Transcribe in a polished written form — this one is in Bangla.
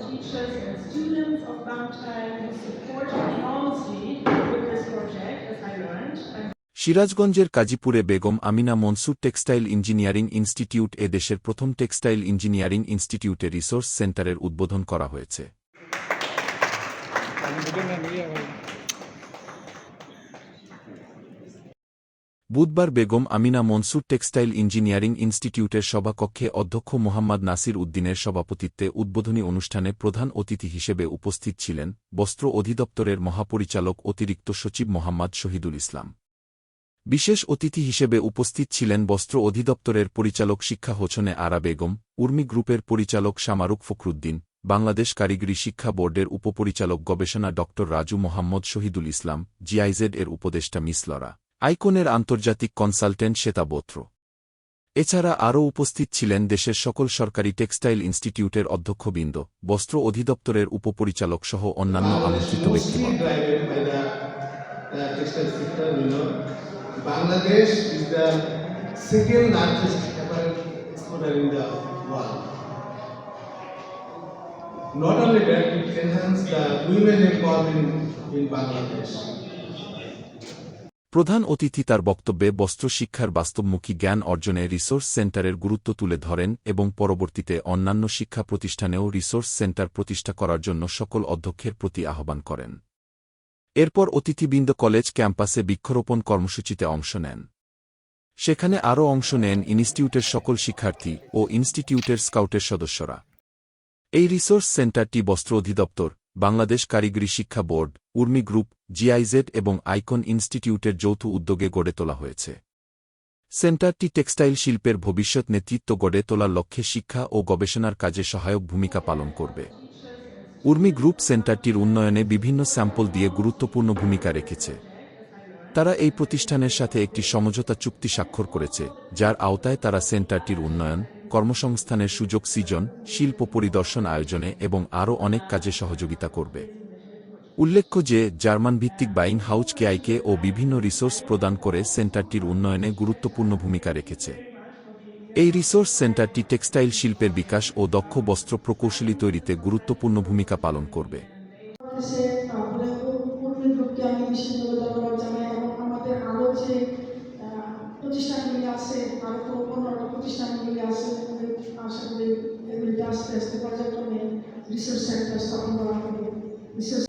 teachers and students of Bangtai who supported enormously with this project, as I learned. সিরাজগঞ্জের কাজীপুরে Begum Amina Mansur textile engineering institute এ দেশের প্রথম টেক্সটাইল ইঞ্জিনিয়ারিং ইনস্টিটিউটে রিসোর্স সেন্টারের উদ্বোধন করা হয়েছে। বুধবার বেগম আমিনা মনসুর টেক্সটাইল ইঞ্জিনিয়ারিং ইনস্টিটিউটের সভাকক্ষে অধ্যক্ষ মোহাম্মদ নাসির উদ্দিনের সভাপতিত্বে উদ্বোধনী অনুষ্ঠানে প্রধান অতিথি হিসেবে উপস্থিত ছিলেন বস্ত্র অধিদপ্তরের মহাপরিচালক অতিরিক্ত সচিব মোহাম্মদ শহীদুল ইসলাম। বিশেষ অতিথি হিসেবে উপস্থিত ছিলেন বস্ত্র অধিদপ্তরের পরিচালক শিক্ষা হোসনে আরা বেগম, উর্মি গ্রুপের পরিচালক শামারুক ফখরুদ্দিন, বাংলাদেশ কারিগরি শিক্ষা বোর্ডের উপপরিচালক গবেষণা ড রাজু মোহাম্মদ শহীদুল ইসলাম, জিআইজেড এর উপদেষ্টা মিস লরা, আইকনের আন্তর্জাতিক কনসালটেন্ট শ্বেতা বোত্র। এছাড়া আরও উপস্থিত ছিলেন দেশের সকল সরকারি টেক্সটাইল ইনস্টিটিউটের অধ্যক্ষবৃন্দ, বস্ত্র অধিদপ্তরের উপপরিচালক সহ অন্যান্য আমন্ত্রিত ব্যক্তিবর্গ। Bangladesh is the second largest apparel exporter in the world. Not only that, it enhances the women empowerment in Bangladesh. প্রধান অতিথি তার বক্তব্যে বস্ত্র শিক্ষার বাস্তবমুখী জ্ঞান অর্জনে রিসোর্স সেন্টারের গুরুত্ব তুলে ধরেন এবং পরবর্তীতে অন্যান্য শিক্ষা প্রতিষ্ঠানেও রিসোর্স সেন্টার প্রতিষ্ঠা করার জন্য সকল অধ্যক্ষের প্রতি আহ্বান করেন। এরপর অতিথিবৃন্দ কলেজ ক্যাম্পাসে বৃক্ষরোপণ কর্মসূচিতে অংশ নেন। সেখানে আরও অংশ নেন ইনস্টিটিউটের সকল শিক্ষার্থী ও ইনস্টিটিউটের স্কাউটের সদস্যরা। এই রিসোর্স সেন্টারটি বস্ত্র অধিদপ্তর, বাংলাদেশ কারিগরি শিক্ষা বোর্ড, উর্মি গ্রুপ, জিআইজেড এবং আইকন ইনস্টিটিউটের যৌথ উদ্যোগে গড়ে তোলা হয়েছে। সেন্টারটি টেক্সটাইল শিল্পের ভবিষ্যৎ নেতৃত্ব গড়ে তোলার লক্ষ্যে শিক্ষা ও গবেষণার কাজে সহায়ক ভূমিকা পালন করবে। উর্মি গ্রুপ সেন্টারটির উন্নয়নে বিভিন্ন স্যাম্পল দিয়ে গুরুত্বপূর্ণ ভূমিকা রেখেছে। তারা এই প্রতিষ্ঠানের সাথে একটি সমঝোতা চুক্তি স্বাক্ষর করেছে, যার আওতায় তারা সেন্টারটির উন্নয়ন, কর্মসংস্থানের সুযোগ সৃজন, শিল্প পরিদর্শন আয়োজনে এবং আরও অনেক কাজে সহযোগিতা করবে। উল্লেখ্য যে জার্মান ভিত্তিক বাইং হাউজ কেআইকে ও বিভিন্ন রিসোর্স প্রদান করে সেন্টারটির উন্নয়নে গুরুত্বপূর্ণ ভূমিকা রেখেছে। এই রিসোর্স সেন্টারটি টেক্সটাইল শিল্পের বিকাশ ও দক্ষ বস্ত্র প্রকৌশলী তৈরিতে গুরুত্বপূর্ণ ভূমিকা পালন করবে। Research